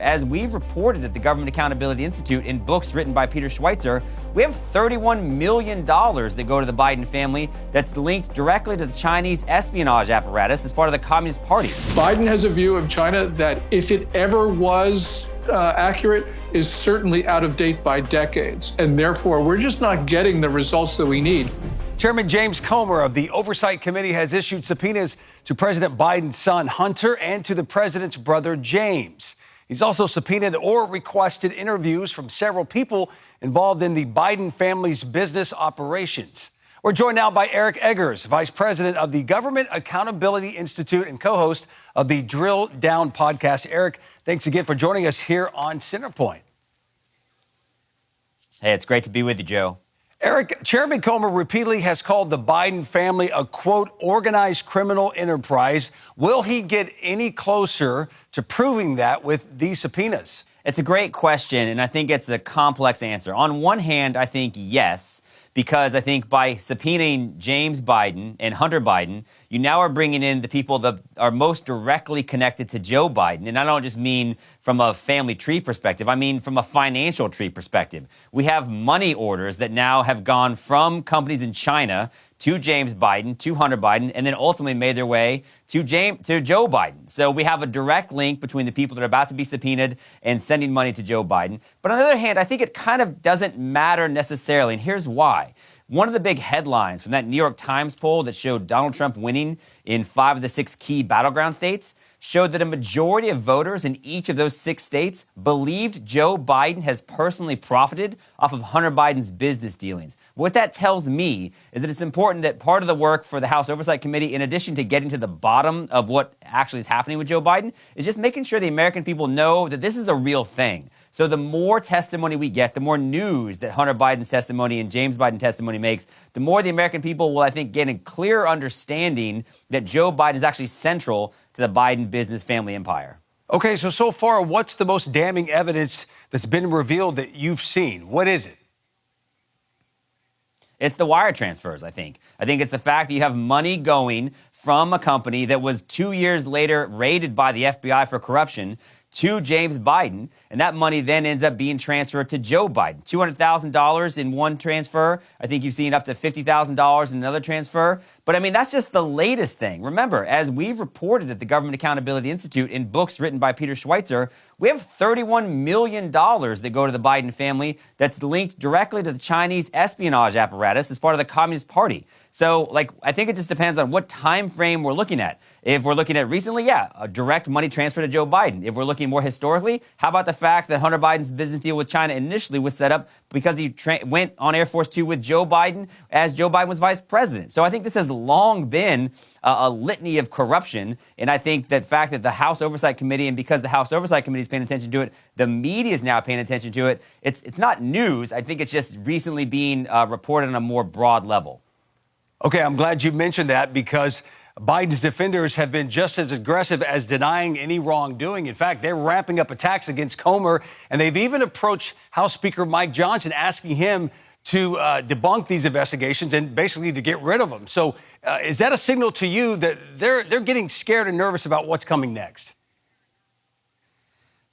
As we've reported at the Government Accountability Institute in books written by Peter Schweitzer, we have $31 million that go to the Biden family that's linked directly to the Chinese espionage apparatus as part of the Communist Party. Biden has a view of China that, if it ever was accurate, is certainly out of date by decades. And therefore, we're just not getting the results that we need. Chairman James Comer of the Oversight Committee has issued subpoenas to President Biden's son, Hunter, and to the president's brother, James. He's also subpoenaed or requested interviews from several people involved in the Biden family's business operations. We're joined now by Eric Eggers, Vice President of the Government Accountability Institute and co-host of the Drill Down podcast. Eric, thanks again for joining us here on Centerpoint. Hey, it's great to be with you, Joe. Eric, Chairman Comer repeatedly has called the Biden family a, quote, organized criminal enterprise. Will he get any closer to proving that with these subpoenas? It's a great question, and I think it's a complex answer. On one hand, I think yes, because I think by subpoenaing James Biden and Hunter Biden, you now are bringing in the people that are most directly connected to Joe Biden. And I don't just mean from a family tree perspective. I mean from a financial tree perspective. We have money orders that now have gone from companies in China to James Biden, to Hunter Biden, and then ultimately made their way to Joe Biden. So we have a direct link between the people that are about to be subpoenaed and sending money to Joe Biden. But on the other hand, I think it kind of doesn't matter necessarily, and here's why. One of the big headlines from that New York Times poll that showed Donald Trump winning in 5 of the 6 key battleground states showed that a majority of voters in each of those 6 states believed Joe Biden has personally profited off of Hunter Biden's business dealings. What that tells me is that it's important that part of the work for the House Oversight Committee, in addition to getting to the bottom of what actually is happening with Joe Biden, is just making sure the American people know that this is a real thing. So the more testimony we get, the more news that Hunter Biden's testimony and James Biden's testimony makes, the more the American people will, I think, get a clear understanding that Joe Biden is actually central to the Biden business family empire. Okay, so far, what's the most damning evidence that's been revealed that you've seen? What is it? It's the wire transfers, I think. I think it's the fact that you have money going from a company that was 2 years later raided by the FBI for corruption to James Biden, and that money then ends up being transferred to Joe Biden. $200,000 in one transfer. I think you've seen up to $50,000 in another transfer. But I mean, that's just the latest thing. Remember, as we've reported at the Government Accountability Institute in books written by Peter Schweitzer, we have $31 million that go to the Biden family that's linked directly to the Chinese espionage apparatus as part of the Communist Party. So, I think it just depends on what time frame we're looking at. If we're looking at recently, yeah, a direct money transfer to Joe Biden. If we're looking more historically, how about the fact that Hunter Biden's business deal with China initially was set up because he went on Air Force Two with Joe Biden as Joe Biden was vice president. So I think this has long been a litany of corruption. And I think that fact that the House Oversight Committee, and because the House Oversight Committee is paying attention to it, the media is now paying attention to it. It's not news. I think it's just recently being reported on a more broad level. Okay, I'm glad you mentioned that because Biden's defenders have been just as aggressive as denying any wrongdoing. In fact, they're ramping up attacks against Comer, and they've even approached House Speaker Mike Johnson asking him to debunk these investigations and basically to get rid of them. So is that a signal to you that they're getting scared and nervous about what's coming next?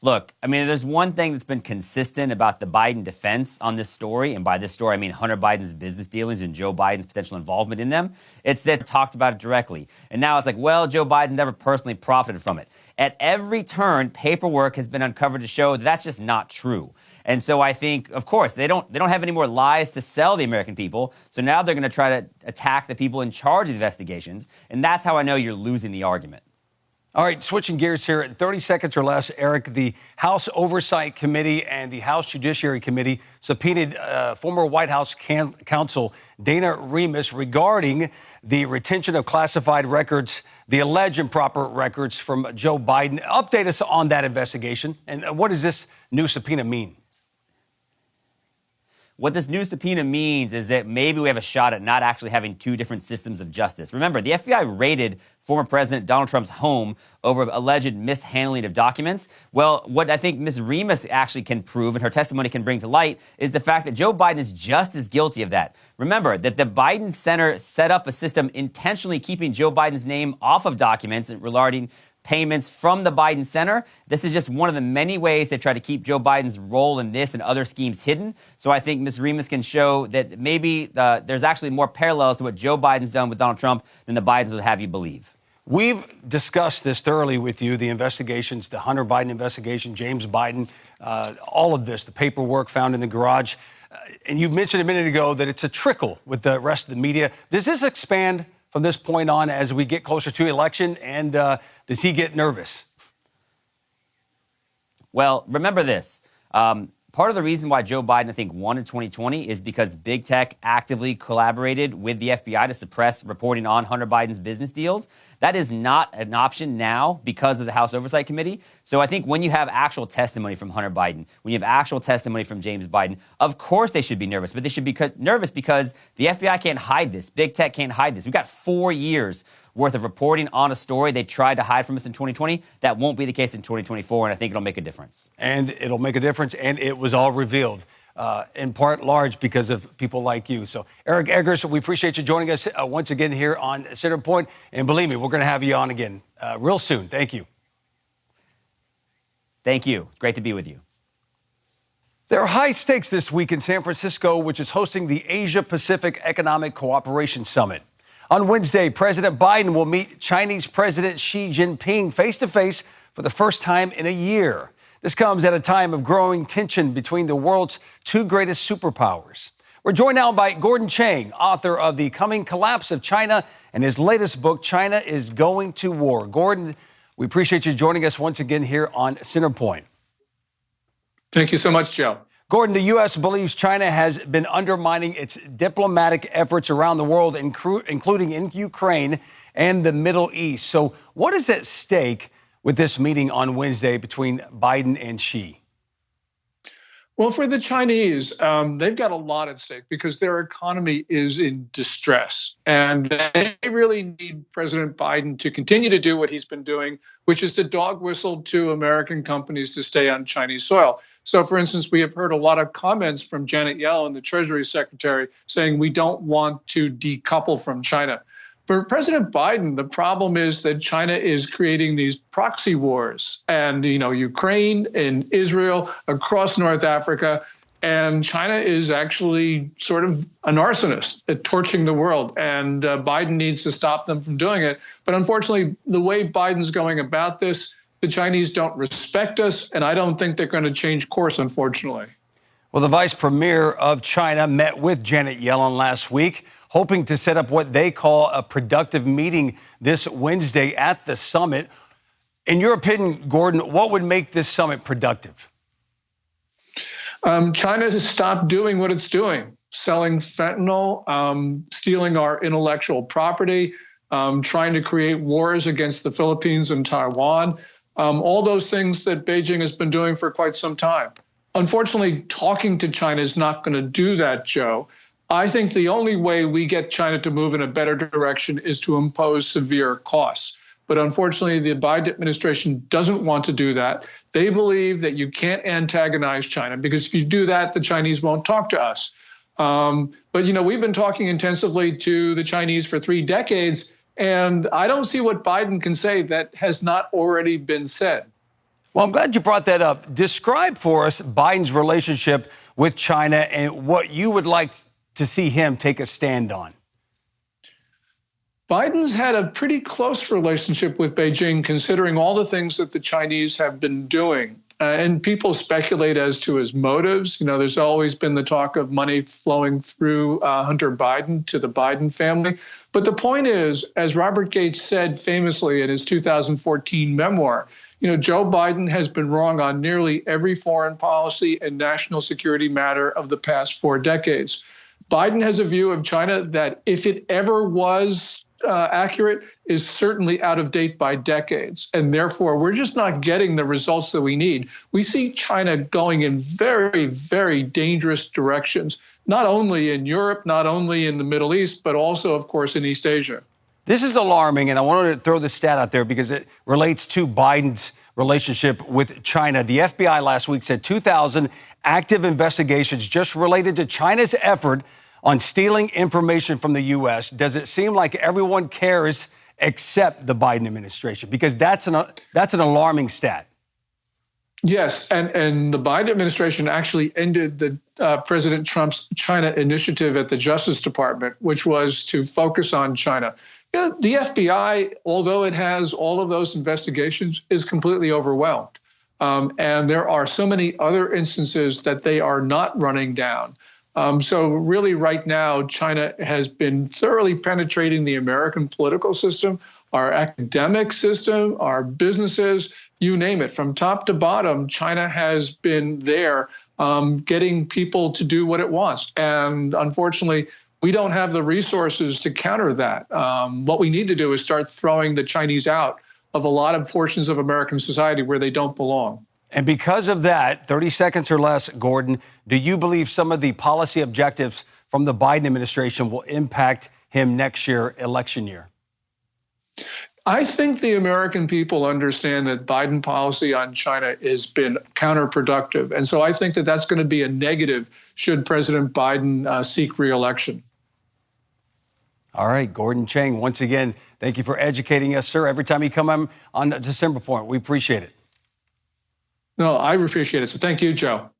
Look, I mean, there's one thing that's been consistent about the Biden defense on this story, and by this story, I mean Hunter Biden's business dealings and Joe Biden's potential involvement in them. It's that they talked about it directly. And now it's like, well, Joe Biden never personally profited from it. At every turn, paperwork has been uncovered to show that that's just not true. And so I think, of course, they don't have any more lies to sell the American people. So now they're going to try to attack the people in charge of the investigations. And that's how I know you're losing the argument. All right, switching gears here in 30 seconds or less, Eric, the House Oversight Committee and the House Judiciary Committee subpoenaed former White House counsel Dana Remus regarding the retention of classified records, the alleged improper records from Joe Biden. Update us on that investigation, and what does this new subpoena mean? What this new subpoena means is that maybe we have a shot at not actually having 2 different systems of justice. Remember, the FBI raided former President Donald Trump's home over alleged mishandling of documents. Well, what I think Ms. Remus actually can prove and her testimony can bring to light is the fact that Joe Biden is just as guilty of that. Remember that the Biden Center set up a system intentionally keeping Joe Biden's name off of documents regarding payments from the Biden center. This is just one of the many ways they try to keep Joe Biden's role in this and other schemes hidden. So I think Ms. Remus can show that maybe there's actually more parallels to what Joe Biden's done with Donald Trump than the Bidens would have you believe. We've discussed this thoroughly with you, the investigations, the Hunter Biden investigation, James Biden, all of this, the paperwork found in the garage. And you mentioned a minute ago that it's a trickle with the rest of the media. Does this expand from this point on as we get closer to election? And does he get nervous? Well, remember this. Part of the reason why Joe Biden, I think, won in 2020 is because big tech actively collaborated with the FBI to suppress reporting on Hunter Biden's business deals. That is not an option now because of the House Oversight Committee. So I think when you have actual testimony from Hunter Biden, when you have actual testimony from James Biden, of course they should be nervous. But they should be nervous because the FBI can't hide this. Big tech can't hide this. We've got 4 years worth of reporting on a story they tried to hide from us in 2020. That won't be the case in 2024, and I think it'll make a difference. And it'll make a difference, and it was all revealed, in part large because of people like you. So, Eric Eggers, we appreciate you joining us once again here on Centerpoint. And believe me, we're going to have you on again real soon. Thank you. Thank you. Great to be with you. There are high stakes this week in San Francisco, which is hosting the Asia-Pacific Economic Cooperation Summit. On Wednesday, President Biden will meet Chinese President Xi Jinping face-to-face for the first time in a year. This comes at a time of growing tension between the world's two greatest superpowers. We're joined now by Gordon Chang, author of The Coming Collapse of China and his latest book, China is Going to War. Gordon, we appreciate you joining us once again here on Centerpoint. Thank you so much, Joe. Gordon, the U.S. believes China has been undermining its diplomatic efforts around the world, including in Ukraine and the Middle East. So what is at stake with this meeting on Wednesday between Biden and Xi? Well, for the Chinese, they've got a lot at stake because their economy is in distress. And they really need President Biden to continue to do what he's been doing, which is to dog whistle to American companies to stay on Chinese soil. So, for instance, we have heard a lot of comments from Janet Yellen, the Treasury Secretary, saying we don't want to decouple from China. For President Biden, the problem is that China is creating these proxy wars and, Ukraine and Israel across North Africa. And China is actually sort of an arsonist at torching the world. And Biden needs to stop them from doing it. But unfortunately, the way Biden's going about this, the Chinese don't respect us. And I don't think they're going to change course, unfortunately. Well, the vice premier of China met with Janet Yellen last week, hoping to set up what they call a productive meeting this Wednesday at the summit. In your opinion, Gordon, what would make this summit productive? China has stopped doing what it's doing, selling fentanyl, stealing our intellectual property, trying to create wars against the Philippines and Taiwan, all those things that Beijing has been doing for quite some time. Unfortunately, talking to China is not going to do that, Joe. I think the only way we get China to move in a better direction is to impose severe costs. But unfortunately, the Biden administration doesn't want to do that. They believe that you can't antagonize China because if you do that, the Chinese won't talk to us. But we've been talking intensively to the Chinese for 3 decades, and I don't see what Biden can say that has not already been said. Well, I'm glad you brought that up. Describe for us Biden's relationship with China and what you would like to see him take a stand on. Biden's had a pretty close relationship with Beijing, considering all the things that the Chinese have been doing. And people speculate as to his motives. There's always been the talk of money flowing through Hunter Biden to the Biden family. But the point is, as Robert Gates said famously in his 2014 memoir, Joe Biden has been wrong on nearly every foreign policy and national security matter of the past 4 decades. Biden has a view of China that, if it ever was accurate, is certainly out of date by decades. And therefore, we're just not getting the results that we need. We see China going in very, very dangerous directions, not only in Europe, not only in the Middle East, but also, of course, in East Asia. This is alarming, and I wanted to throw this stat out there because it relates to Biden's relationship with China. The FBI last week said 2,000 active investigations just related to China's effort on stealing information from the U.S. Does it seem like everyone cares except the Biden administration? Because that's an alarming stat. Yes, and the Biden administration actually ended the President Trump's China initiative at the Justice Department, which was to focus on China. You know, the FBI, although it has all of those investigations, is completely overwhelmed. And there are so many other instances that they are not running down. So really right now, China has been thoroughly penetrating the American political system, our academic system, our businesses, you name it. From top to bottom, China has been there getting people to do what it wants. And unfortunately, we don't have the resources to counter that. What we need to do is start throwing the Chinese out of a lot of portions of American society where they don't belong. And because of that, 30 seconds or less, Gordon, do you believe some of the policy objectives from the Biden administration will impact him next year, election year? I think the American people understand that Biden policy on China has been counterproductive. And so I think that that's going to be a negative should President Biden seek re-election. All right, Gordon Chang, once again, thank you for educating us, sir. Every time you come on Centerpoint, we appreciate it. No, I appreciate it. So thank you, Joe.